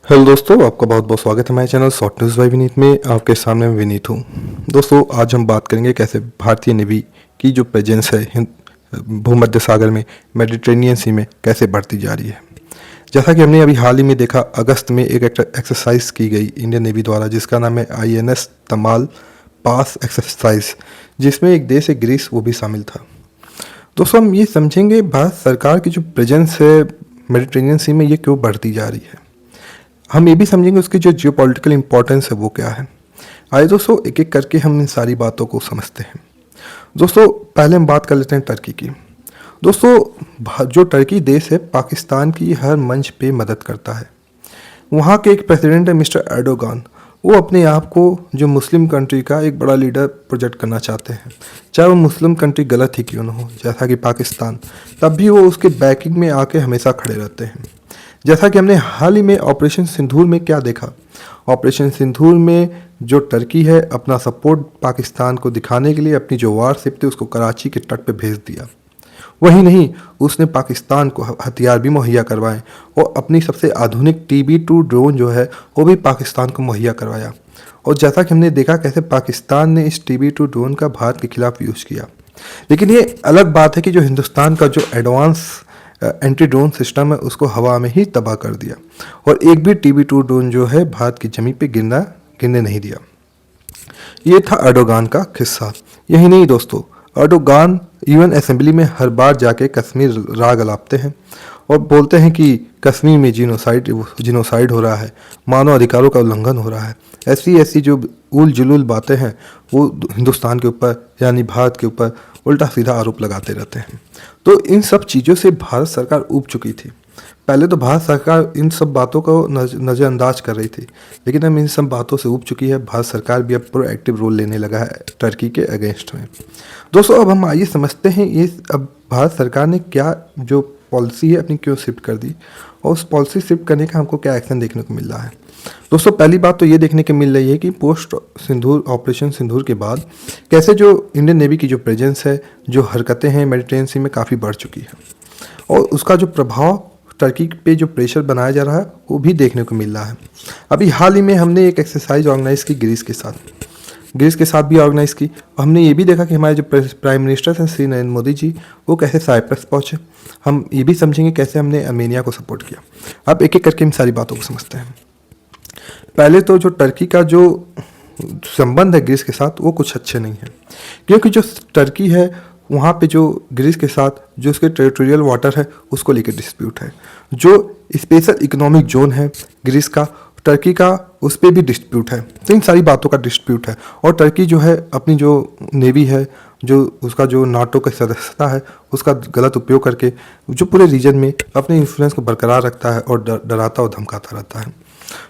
Hello दोस्तों, आपका बहुत बहुत स्वागत है हमारे channel short news bye Vineet में। आपके सामने मैं विनीत हूँ। दोस्तों, आज हम बात करेंगे कैसे भारतीय नेवी की जो प्रेजेंस है भूमध्य सागर में, मेडिटेरेनियन सी में कैसे बढ़ती जा रही है। जैसा कि हमने अभी हाल ही में देखा, अगस्त में एक एक्सरसाइज की गई इंडियन नेवी द्वारा, जिसका नाम है INS तमाल पास एक्सरसाइज, जिसमें एक देश है ग्रीस, वो भी शामिल था। दोस्तों, हम ये समझेंगे भारत सरकार की जो प्रेजेंस है मेडिटेरेनियन सी में, ये क्यों बढ़ती जा रही है। हम ये भी समझेंगे उसकी जो जियोपॉलिटिकल इंपॉर्टेंस है वो क्या है। आइए दोस्तों, एक एक करके हम इन सारी बातों को समझते हैं। दोस्तों, पहले हम बात कर लेते हैं टर्की की। दोस्तों, जो टर्की देश है पाकिस्तान की हर मंच पे मदद करता है। वहाँ के एक प्रेसिडेंट है मिस्टर एर्डोगान। वो अपने आप को जो मुस्लिम कंट्री का एक बड़ा लीडर प्रोजेक्ट करना चाहते हैं, चाहे वो मुस्लिम कंट्री गलत ही क्यों ना हो, जैसा कि पाकिस्तान, तब भी वो उसके बैकिंग में आके हमेशा खड़े रहते हैं। जैसा कि हमने हाल ही में ऑपरेशन सिंदूर में क्या देखा। ऑपरेशन सिंदूर में जो टर्की है अपना सपोर्ट पाकिस्तान को दिखाने के लिए अपनी जो वारशिप थी उसको कराची के तट पे भेज दिया। वही नहीं, उसने पाकिस्तान को हथियार भी मुहैया करवाए और अपनी सबसे आधुनिक TB2 ड्रोन जो है वो भी पाकिस्तान को मुहैया करवाया। और जैसा कि हमने देखा कैसे पाकिस्तान ने इस TB2 ड्रोन का भारत के खिलाफ यूज़ किया। लेकिन ये अलग बात है कि जो हिंदुस्तान का जो एडवांस एंटी ड्रोन सिस्टम है उसको हवा में ही तबाह कर दिया और एक भी TB2 ड्रोन जो है भारत की ज़मीन पे गिरने नहीं दिया। ये था एर्डोगान का किस्सा। यही नहीं दोस्तों, एर्डोगान यूएन असेंबली में हर बार जाके कश्मीर राग अलापते हैं और बोलते हैं कि कश्मीर में जिनोसाइड हो रहा है, मानव अधिकारों का उल्लंघन हो रहा है। ऐसी ऐसी जो उल जुलूल बातें हैं वो हिंदुस्तान के ऊपर यानी भारत के ऊपर उल्टा सीधा आरोप लगाते रहते हैं। तो इन सब चीज़ों से भारत सरकार ऊब चुकी थी। पहले तो भारत सरकार इन सब बातों को नज़रअंदाज कर रही थी, लेकिन अब इन सब बातों से ऊब चुकी है। भारत सरकार भी अब प्रोएक्टिव रोल लेने लगा है टर्की के अगेंस्ट में। दोस्तों, अब हम आइए समझते हैं ये अब भारत सरकार ने क्या जो पॉलिसी है अपनी क्यों शिफ्ट कर दी और उस पॉलिसी शिफ्ट करने का हमको क्या एक्शन देखने को मिल रहा है। दोस्तों, पहली बात तो ये देखने को मिल रही है कि पोस्ट सिंदूर ऑपरेशन सिंदूर के बाद कैसे जो इंडियन नेवी की जो प्रेजेंस है, जो हरकतें हैं मेडिटेरेनियन सी में काफ़ी बढ़ चुकी है और उसका जो प्रभाव टर्की पे जो प्रेशर बनाया जा रहा है वो भी देखने को मिल रहा है। अभी हाल ही में हमने एक एक्सरसाइज ऑर्गेनाइज की ग्रीस के साथ भी ऑर्गेनाइज की और हमने ये भी देखा कि हमारे जो प्राइम मिनिस्टर हैं श्री नरेंद्र मोदी जी, वो कैसे साइप्रस पहुँचे। हम ये भी समझेंगे कैसे हमने अर्मेनिया को सपोर्ट किया। अब एक एक करके इन सारी बातों को समझते हैं। पहले तो जो टर्की का जो संबंध है ग्रीस के साथ वो कुछ अच्छे नहीं है, क्योंकि जो टर्की है वहाँ पे जो ग्रीस के साथ जो उसके टेरिटोरियल वाटर है उसको लेकर डिस्प्यूट है। जो स्पेशल इकोनॉमिक जोन है ग्रीस का, टर्की का, उस पर भी डिस्प्यूट है। तो इन सारी बातों का डिस्प्यूट है और टर्की जो है अपनी जो नेवी है, जो उसका जो नाटो का सदस्यता है, उसका गलत उपयोग करके जो पूरे रीजन में अपने इन्फ्लुएंस को बरकरार रखता है और डराता और धमकाता रहता है।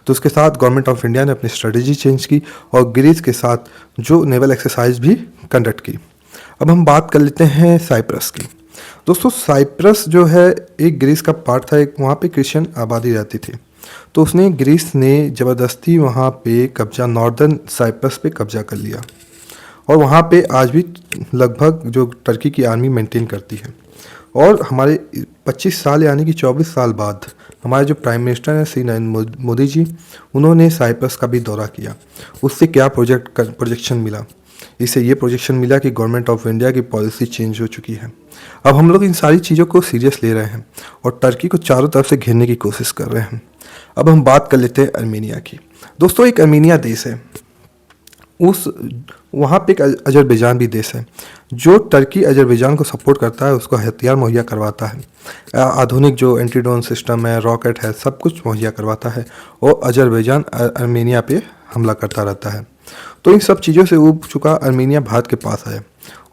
तो उसके साथ गवर्नमेंट ऑफ इंडिया ने अपनी स्ट्रेटजी चेंज की और ग्रीस के साथ जो नेवल एक्सरसाइज भी कंडक्ट की। अब हम बात कर लेते हैं साइप्रस की। दोस्तों, साइप्रस जो है एक ग्रीस का पार्ट था, एक वहाँ पे क्रिश्चियन आबादी रहती थी। तो ग्रीस ने ज़बरदस्ती वहाँ पे कब्जा, नॉर्दर्न साइप्रस पे कब्जा कर लिया और वहाँ पे आज भी लगभग जो टर्की की आर्मी मेंटेन करती है। और हमारे 25 साल यानी कि 24 साल बाद हमारे जो प्राइम मिनिस्टर हैं श्री नरेंद्र मोदी जी, उन्होंने साइप्रस का भी दौरा किया। उससे क्या प्रोजेक्शन मिला, इससे ये प्रोजेक्शन मिला कि गवर्नमेंट ऑफ इंडिया की पॉलिसी चेंज हो चुकी है। अब हम लोग इन सारी चीज़ों को सीरियस ले रहे हैं और टर्की को चारों तरफ से घेरने की कोशिश कर रहे हैं। अब हम बात कर लेते हैं अर्मेनिया की। दोस्तों, एक अर्मेनिया देश है, वहाँ पे एक अजरबैजान भी देश है। जो टर्की अजरबैजान को सपोर्ट करता है, उसको हथियार मुहैया करवाता है, आधुनिक जो एंटी ड्रोन सिस्टम है, रॉकेट है, सब कुछ मुहैया करवाता है और अजरबैजान अर्मेनिया पे हमला करता रहता है। तो इन सब चीज़ों से ऊब चुका अर्मेनिया भारत के पास है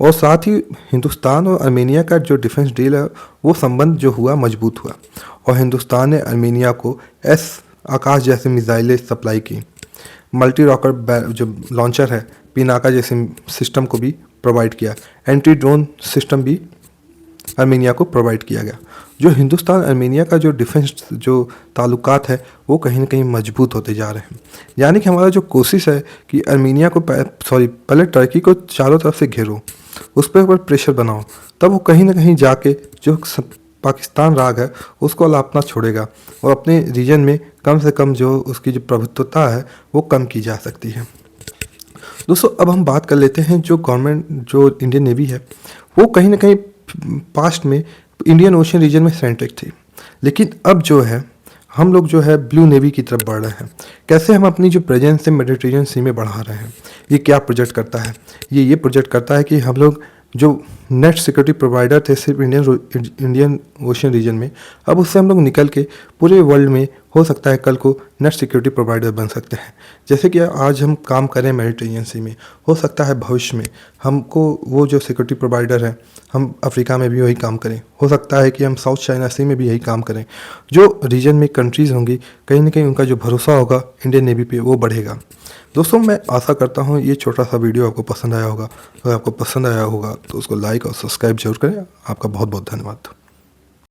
और साथ ही हिंदुस्तान और अर्मेनिया का जो डिफेंस डील है वो संबंध जो हुआ मजबूत हुआ और हिंदुस्तान ने अर्मेनिया को आकाश जैसे मिसाइलें सप्लाई की। मल्टी रॉकेट जो लॉन्चर है पिनाका जैसे सिस्टम को भी प्रोवाइड किया। एंटी ड्रोन सिस्टम भी अर्मेनिया को प्रोवाइड किया गया। जो हिंदुस्तान अर्मेनिया का जो डिफेंस जो ताल्लुकात है वो कहीं ना कहीं मजबूत होते जा रहे हैं। यानी कि हमारा जो कोशिश है कि अर्मेनिया को पहले टर्की को चारों तरफ से घेरो, उस पर प्रेशर बनाओ, तब वो कहीं ना कहीं जाके जो पाकिस्तान राग है उसको अलापना छोड़ेगा और अपने रीजन में कम से कम जो उसकी जो प्रभुत्वता है वो कम की जा सकती है। दोस्तों अब हम बात कर लेते हैं जो गवर्नमेंट जो इंडियन नेवी है वो कहीं ना कहीं पास्ट में इंडियन ओशन रीजन में सेंट्रिक थी, लेकिन अब जो है हम लोग जो है ब्लू नेवी की तरफ बढ़ रहे हैं। कैसे हम अपनी जो प्रेजेंस है मेडिटेरियन सी में बढ़ा रहे हैं, ये क्या प्रोजेक्ट करता है? ये प्रोजेक्ट करता है कि हम लोग जो नेट सिक्योरिटी प्रोवाइडर थे सिर्फ इंडियन ओशन रीजन में, अब उससे हम लोग निकल के पूरे वर्ल्ड में हो सकता है कल को नेट सिक्योरिटी प्रोवाइडर बन सकते हैं। जैसे कि आज हम काम करें मेडिटेरियन सी में, हो सकता है भविष्य में हमको वो जो सिक्योरिटी प्रोवाइडर है हम अफ्रीका में भी वही काम करें, हो सकता है कि हम साउथ चाइना सी में भी यही काम करें। जो रीजन में कंट्रीज़ होंगी कहीं ना कहीं उनका जो भरोसा होगा इंडियन नेवी पे वो बढ़ेगा। दोस्तों मैं आशा करता हूँ ये छोटा सा वीडियो आपको पसंद आया होगा। अगर आपको पसंद आया होगा तो उसको लाइक और सब्सक्राइब जरूर करें। आपका बहुत बहुत धन्यवाद।